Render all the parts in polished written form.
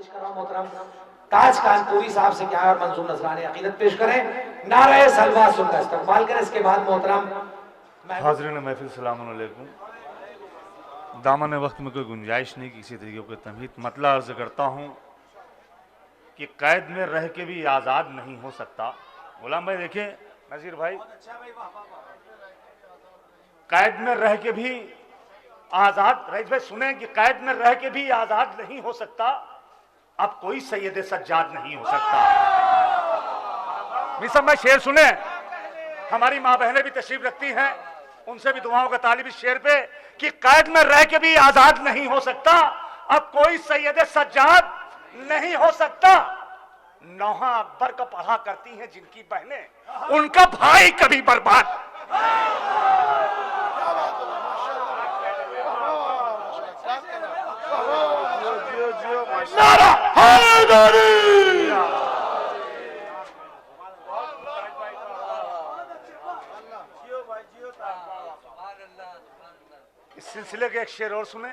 गुजारिश कर रहा हूं मोहतरम ताज कानपुरी साहब से क्या है और मंसूर नसरानी अकीदत पेश करें, नारे सलवा सुनकर इस्तकबाल करें। इसके बाद मोहतरम हाज़रीन महफिल सलाम अलैकुम। दामन वक्त में कोई गुंजाइश नहीं किसी तरीके को तमहीद मतला अर्ज करता हूँ कि कैद में रह के भी आज़ाद नहीं हो सकता। गुलाम भाई देखें, नज़ीर भाई, कैद में रह के भी आज़ाद, रईस भाई सुने कि कैद में रह के भी आज़ाद नहीं हो सकता, अब कोई सैयद सज्जाद नहीं हो सकता। मिसम भाई शेर सुने, हमारी माँ बहनें भी तशरीफ रखती हैं, उनसे भी दुआओं का तालिब इस शेर पे कि कैद में रह के भी आजाद नहीं हो सकता, अब कोई सैयद सज्जाद नहीं हो सकता। नौहा अकबर का पढ़ा करती हैं जिनकी बहनें, उनका भाई कभी बर्बाद। नारा हैदरी। इस सिलसिले के एक शेर और सुने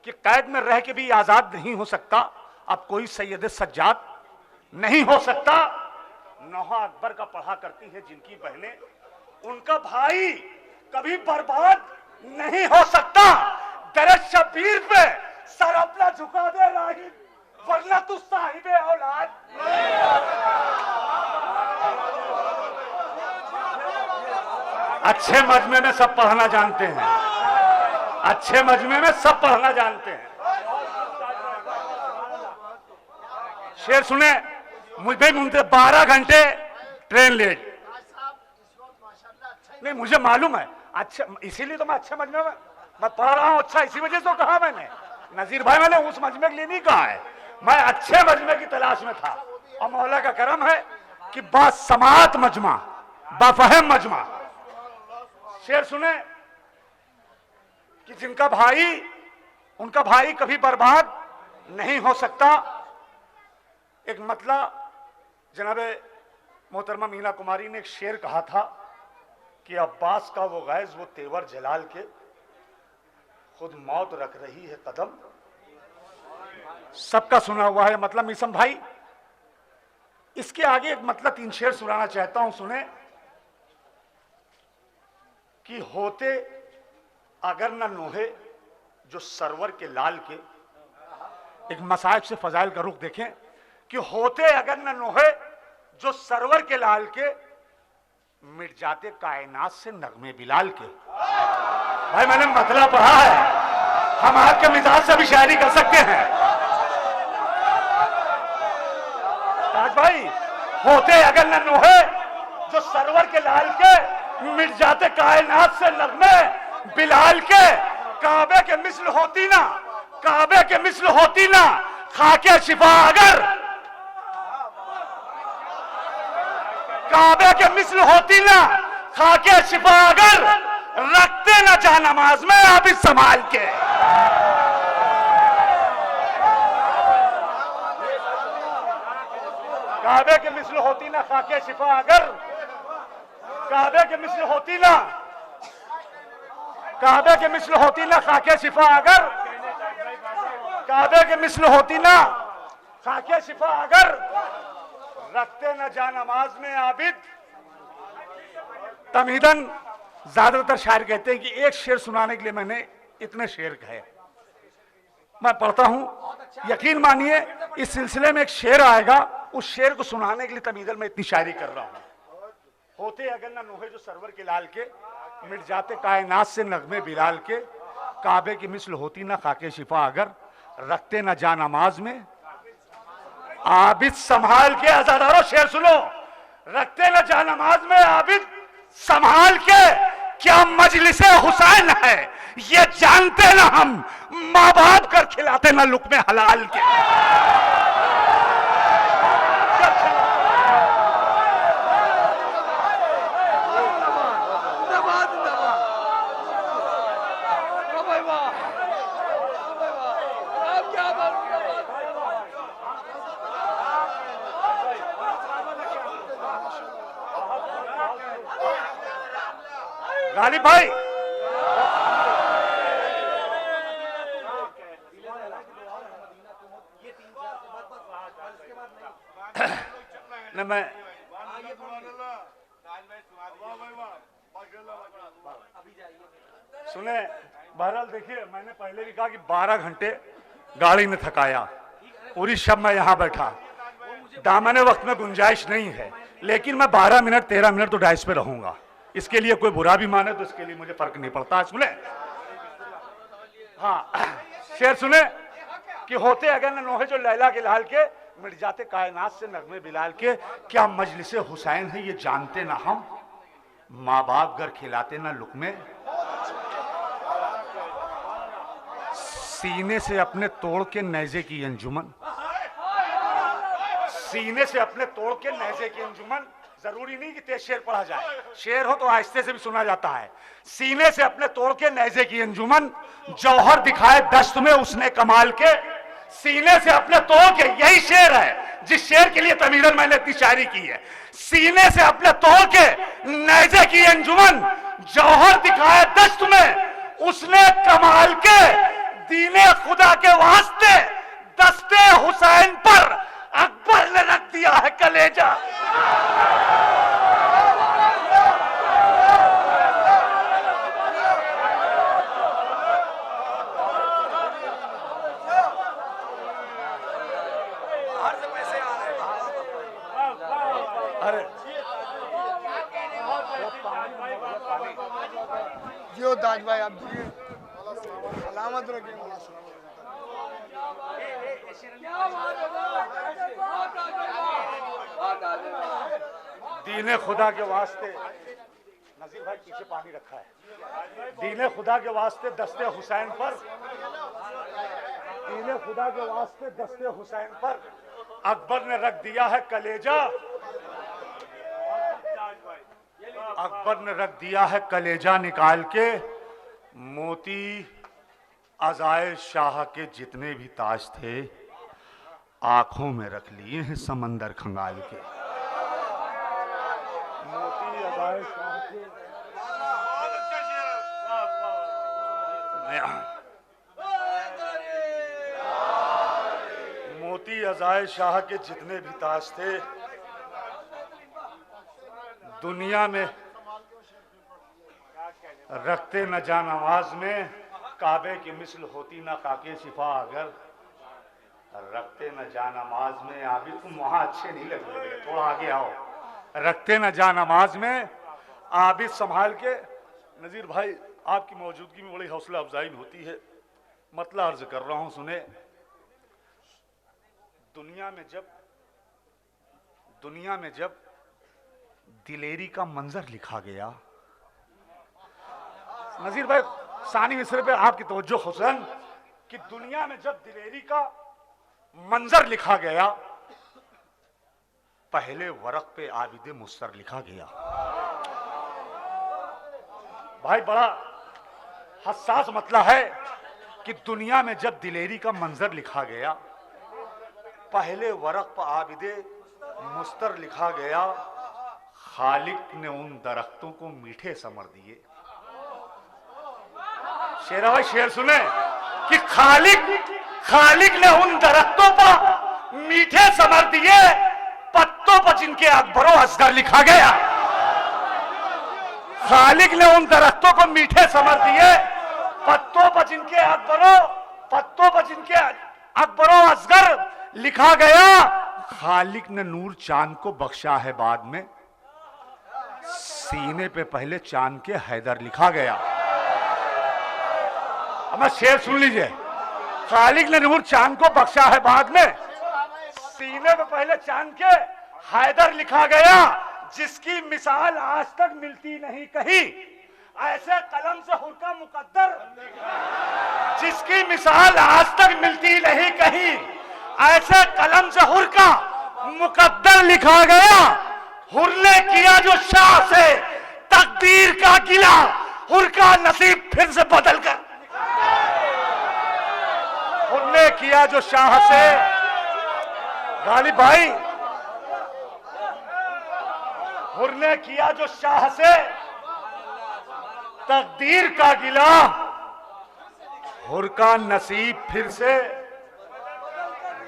कि कैद में रह के भी आजाद नहीं हो सकता, अब कोई सैयद सज्जाद नहीं हो सकता। नौहा अकबर का पढ़ा करती है जिनकी बहनें, उनका भाई कभी बर्बाद नहीं हो सकता। दरे शबीर पे सर अपना झुका दे राही, वरना तू साहिबे औलाद। अच्छे मजमे में सब पढ़ना जानते हैं, अच्छे मजमे में सब पढ़ना जानते हैं। शेर सुने, मुझे 12 घंटे ट्रेन लेट। नहीं मुझे मालूम है, अच्छा इसीलिए तो मैं अच्छे मजमे में मैं पढ़ रहा हूं। अच्छा इसी वजह से तो कहा मैंने, नजीर भाई मैंने उस मजमे के लिए नहीं कहा है, मैं अच्छे मजमे की तलाश में था। और मौला का करम है कि बासमात मजमा, बाफहम मजमा। शेर सुने कि जिनका भाई, उनका भाई कभी बर्बाद नहीं हो सकता। एक मतला जनाबे मोहतरमा मीना कुमारी ने एक शेर कहा था कि अब्बास का वो गैज वो तेवर जलाल के, खुद मौत रख रही है कदम। सबका सुना हुआ है मतलब मिसम भाई। इसके आगे एक मतलब 3 शेर सुनाना चाहता हूं, सुने कि होते अगर न नोहे जो सरवर के लाल के, एक मसाइब से फजाइल का रुख देखें कि होते अगर न नोहे जो सरवर के लाल के, मिट जाते कायनात से नगमे बिलाल के। भाई मैंने मतला पढ़ा है, हम आपके मिजाज से भी शायरी कर सकते हैं। ताज भाई, होते अगर न नोहे जो सरवर के लाल के, मिट जाते कायनात से नगमे बिलाल के। काबे के मिस्ल होती ना, काबे के मिस्ल होती ना खाके शिफा अगर, काबे के मिस्ल होती ना खाके शिफा अगर, रखते ना जा नमाज में आप इस संभाल के। काबे के मिस्ल होती ना खाके शिफा अगर, काबे के मिस्ल होती ना, काबे के मिस्ल होती ना खाके शिफा अगर, काबे के मिस्ल होती ना खाके शिफा अगर, रखते न जा नमाज में आबिद। तमहीदन ज्यादातर शायर कहते हैं कि एक शेर सुनाने के लिए मैंने इतने शेर कहे। मैं पढ़ता हूं, यकीन मानिए इस सिलसिले में एक शेर आएगा, उस शेर को सुनाने के लिए तमहीदन मैं इतनी शायरी कर रहा हूं। होते अगर न नोहे जो सरवर के लाल के, मिट जाते कायनात से नगमे बिलाल के। काबे की मिस्ल होती ना खाके शिफा अगर, रखते न जा नमाज में आबिद संभाल के। आजादारों शेर सुनो, रखते न जा नमाज में आबिद संभाल के। क्या मजलिसे हुसैन है ये जानते ना हम, माँ बाप कर खिलाते ना लुक़्मे हलाल के। गालिब भाई, न मैं सुने, बहरहाल देखिए, मैंने पहले भी कहा कि 12 घंटे गाड़ी ने थकाया, पूरी शब मैं यहाँ बैठा, दामने वक्त में गुंजाइश नहीं है, लेकिन मैं 12 मिनट 13 मिनट तो डाइस पे रहूंगा। इसके लिए कोई बुरा भी माने तो इसके लिए मुझे फर्क नहीं पड़ता। सुने, हाँ शेर सुने कि होते अगर न नोहे जो लैला के लाल के, मिट जाते कायनात से नगमे बिलाल के, क्या मजलिसे हुसैन है ये जानते ना हम, माँ बाप घर खिलाते ना लुकमे, सीने से अपने तोड़ के नेज़े की अंजुमन, सीने से अपने तोड़ के नेज़े की अंजुमन। जरूरी नहीं कि तेज शेर पढ़ा जाए, शेर हो तो आहिस्ते से भी सुना जाता है। सीने से अपने तोड़ के नेज़े की अंजुमन, जौहर दिखाए दश्त में उसने कमाल के, सीने से अपने तोड़ के, यही शेर है जिस शेर के लिए तमीरन मैंने इतनी शायरी की है। सीने से अपने तोड़ के नेज़े की अंजुमन, जौहर दिखाए दश्त में उसने कमाल के, दीने खुदा के वास्ते दस्ते हुसैन पर अकबर ने रख दिया है कलेजा। अरे जियो ताज भाई, आप जिए, सलामत रखिए। दीने खुदा के वास्ते, नजीर भाई पीछे पानी रखा है, दीने खुदा के वास्ते दस्ते हुसैन पर, दीने खुदा के वास्ते दस्ते हुसैन पर अकबर ने रख दिया है कलेजा, अकबर ने रख दिया है कलेजा निकाल के, मोती अज़ाए शाह के जितने भी ताज थे आंखों में रख लिए हैं समंदर खंगाल के, मोती अज़ाए शाह के, मोती अज़ाए शाह के जितने भी ताज थे दुनिया में रखते न जा नमाज में, काबे की मिसल होती ना काके शिफा, अगर रखते न जा नमाज में, अभी तुम वहां अच्छे नहीं लग रहे, थोड़ा आगे आओ, रखते न जा नमाज में आबिद संभाल के। नजीर भाई आपकी मौजूदगी में बड़ी हौसला अफजाई होती है, मतलब अर्ज कर रहा हूं, सुने, दुनिया में जब दिलेरी का मंजर लिखा गया, नजीर भाई सानी मिसरे पे आपकी तवज्जो हुसैन, कि दुनिया में जब दिलेरी का मंजर लिखा गया, पहले वरक पे आबिद मुस्तर लिखा गया। भाई बड़ा हसास मतला है कि दुनिया में जब दिलेरी का मंजर लिखा गया, पहले वरक पर आबिद मुस्तर लिखा गया, खालिक ने उन दरख्तों को मीठे समर दिए। शेरा भाई शेर सुने कि खालिक ने उन दरख्तों पर मीठे समर दिए, पत्तों पर जिनके अकबरो असगर लिखा गया। खालिक ने उन दरख्तों को मीठे समर दिए, पत्तों पर जिनके अकबरो असगर लिखा गया। खालिक ने नूर चांद को बख्शा है बाद में, सीने पे पहले चांद के हैदर लिखा गया। अब शेर सुन लीजिए, खालिक ने नूर चांद को बख्शा है बाद में, सीने पे पहले चांद के हैदर लिखा गया। जिसकी मिसाल आज तक मिलती नहीं कहीं, ऐसे कलम से हुर्का मुकद्दर, जिसकी मिसाल आज तक मिलती नहीं कहीं, ऐसे कलम से हुर्का मुकद्दर लिखा गया। हुर ने किया जो शाह से तकदीर का गिला, हुर का नसीब फिर से बदल कर। हुर ने किया जो शाह से, गालिब भाई, हुर ने किया जो शाह से तकदीर का गिला, हुर का नसीब फिर से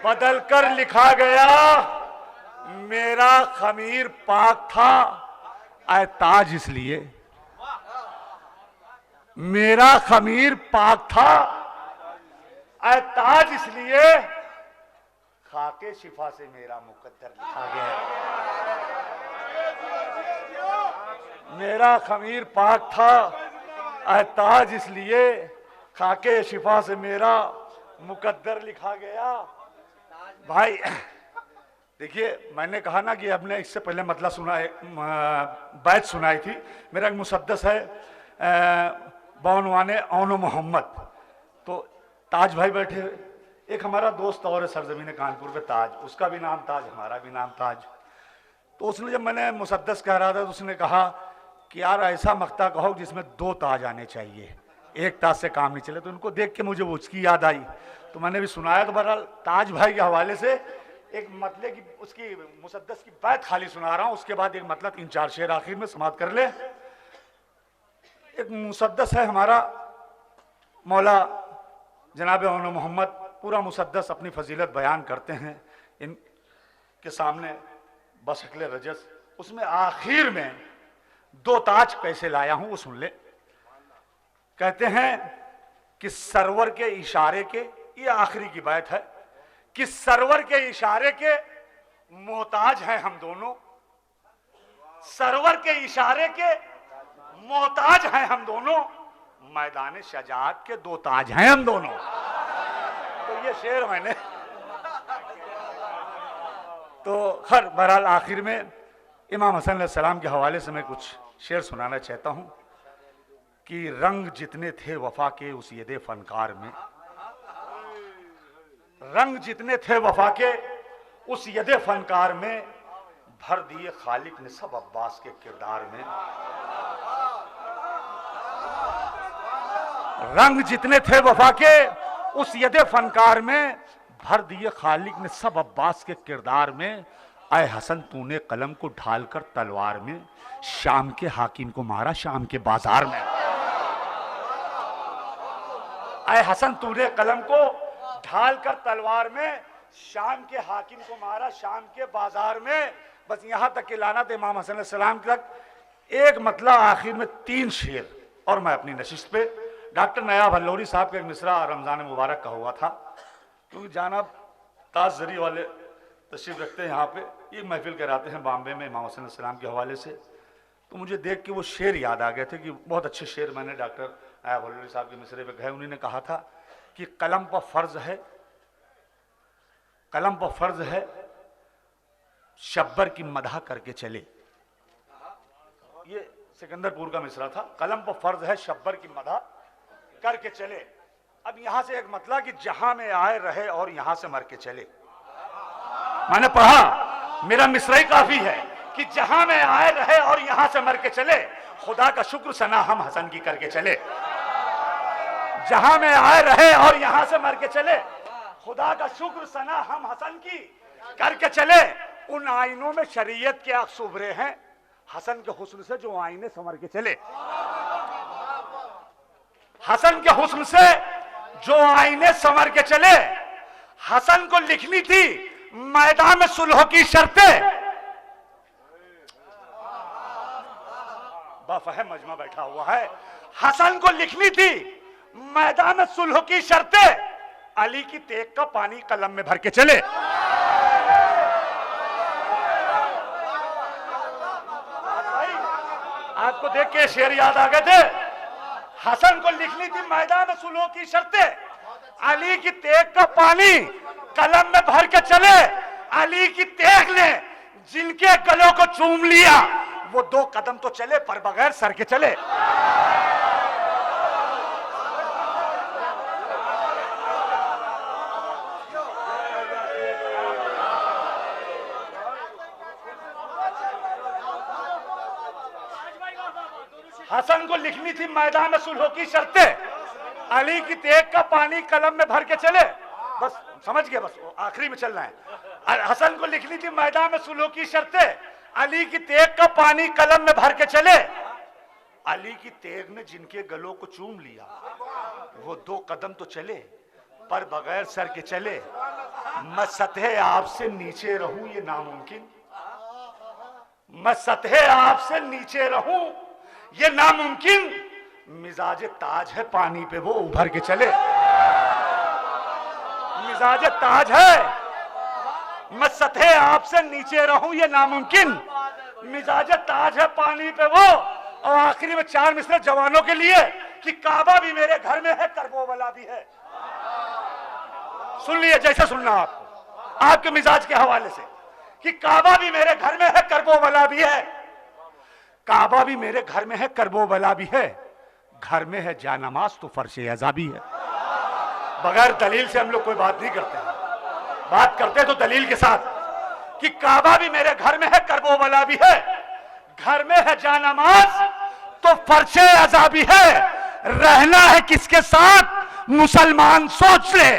बदल कर लिखा गया। मेरा खमीर पाक था ऐ ताज इसलिए, मेरा खमीर पाक था ऐ ताज इसलिए, खाके शिफा से मेरा मुकद्दर लिखा गया। मेरा खमीर पाक था ऐ ताज इसलिए, खाके शिफा से मेरा मुकद्दर लिखा गया। भाई देखिए, मैंने कहा ना कि आपने इससे पहले मतलब सुना है, बैत सुनाई थी। मेरा एक मुसद्दस है बानवाने औनो मोहम्मद, तो ताज भाई बैठे, एक हमारा दोस्त और है सरजमीन कानपुर पे ताज, उसका भी नाम ताज, हमारा भी नाम ताज। तो उसने जब मैंने मुसद्दस कह रहा था तो उसने कहा कि यार ऐसा मख्ता कहो जिसमें 2 ताज आने चाहिए, एक ताज से काम नहीं चले। तो उनको देख के मुझे वो उसकी याद आई, तो मैंने भी सुनाया। तो बहरहाल ताज भाई के हवाले से एक मतलब की उसकी मुसद्दस की बात खाली सुना रहा हूं, उसके बाद एक मतलब 3-4 शेर आखिर में समाप्त कर ले। एक मुसद्दस है हमारा मौला जनाब औनो मोहम्मद, पूरा मुसद्दस अपनी फजीलत बयान करते हैं इनके सामने बशक्ल रजस। उसमें आखिर में 2 ताज कैसे लाया हूं वो सुन ले। कहते हैं कि सरवर के इशारे के, ये आखिरी की बात है, कि सरवर के इशारे के मोहताज हैं हम दोनों, सरवर के इशारे के मोहताज हैं हम दोनों, मैदान शजाअत के 2 ताज हैं हम दोनों। तो ये शेर मैंने तो खैर बहरहाल आखिर में इमाम हसन अलैहिस्सलाम के हवाले से मैं कुछ शेर सुनाना चाहता हूं कि रंग जितने थे वफा के उस यदे फनकार में, रंग जितने थे वफा के उस यदे फनकार में, भर दिए खालिक ने सब अब्बास के किरदार में। रंग जितने थे वफा के उस यदे फनकार में, भर दिए खालिक ने सब अब्बास के किरदार में। ऐ हसन तूने कलम को ढालकर तलवार में, शाम के हाकिम को मारा शाम के बाजार में। ऐ हसन तूने कलम को ढालकर तलवार में, शाम के हाकिम को मारा शाम के बाजार में। बस यहां तक कि लानत इमाम हसन अलैहिस्सलाम तक एक मतलब आखिर में 3 शेर। और मैं अपनी नशिस्त पे डॉक्टर नयाब हल्लौरी साहब का एक मिसरा रमजान मुबारक का हुआ था, क्योंकि जानाब ताज जरी वाले तशरीफ रखते हैं यहाँ पे, ये महफिल कराते हैं बॉम्बे में इमाम हसन अलैहिस्सलाम के हवाले से। तो मुझे देख के वो शेर याद आ गए थे कि बहुत अच्छे शेर मैंने डॉक्टर नयाब हल्लौरी साहब के मिसरे पे गए। उन्होंने कहा था कि कलम पर फर्ज है, कलम पर फर्ज है शब्बर की मदह करके चले। ये सिकंदरपुर का मिसरा था, कलम पर फर्ज है शब्बर की मदह करके चले। अब यहां से एक मतलब कि जहां में आए रहे और यहां से मर के चले। मैंने पढ़ा, मेरा मिसरा ही काफी है कि जहां में आए रहे और यहां से मर के चले, खुदा का शुक्र सना हम हसन की करके चले। जहां में आए रहे और यहां से मर के चले, खुदा का शुक्र सना हम हसन की करके चले। उन आईनों में शरीयत के आंख उभरे हैं, हसन के हुस्न से जो आईने संवर के चले। हसन के हुस्न से जो आईने संवर के चले। हसन को लिखनी थी मैदान में सुलह की शर्तें। बाफहम मजमा बैठा हुआ है। हसन को लिखनी थी मैदान में सुलह की शर्तें, अली की तेग का पानी कलम में भर के चले। आपको देख के शेर याद आ गए थे। हसन को लिखनी थी मैदान में सुलह की शर्तें, अली की तेग का पानी कलम में भर के चले। अली की तेग ने जिनके गलों को चूम लिया, वो 2 कदम तो चले पर बगैर सर के चले। हसन को लिखनी थी मैदान में सुलह की शर्तें, अली की तेग का पानी कलम में भर के चले। बस समझ गए, बस आखिरी में चलना है। हसन को लिखनी थी मैदान में सुलह की शर्तें, अली की तेग का पानी कलम में भर के चले। अली की तेग ने जिनके गलों को चूम लिया, वो 2 कदम तो चले पर बगैर सर के चले। मैं सतह आपसे नीचे रहूं ये नामुमकिन, मैं सतहे आपसे नीचे रहूं ये नामुमकिन, मिजाज ताज है पानी पे वो उभर के चले। मिजाज ताज है, मैं सतहे आपसे नीचे रहूं ये नामुमकिन, मिजाज ताज है पानी पे वो। और आखिरी में 4 मिसरे जवानों के लिए कि काबा भी मेरे घर में है, करबोबला भी है। सुन लिए जैसे सुनना आपको, आपके मिजाज के हवाले से, कि काबा भी मेरे घर में है, करबोबला भी है। काबा भी मेरे घर में है, करबोबला भी है। घर में है जानमाज तो फर्शे अज़ा भी है। बगैर दलील से हम लोग कोई बात नहीं करते, बात करते तो दलील के साथ कि काबा भी मेरे घर में है, करबोबला भी है। घर में है जानमाज तो फर्शे अज़ा भी है। रहना है किसके साथ मुसलमान सोच ले,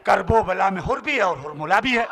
करबोबला में हुर भी है और हुरमुला भी है।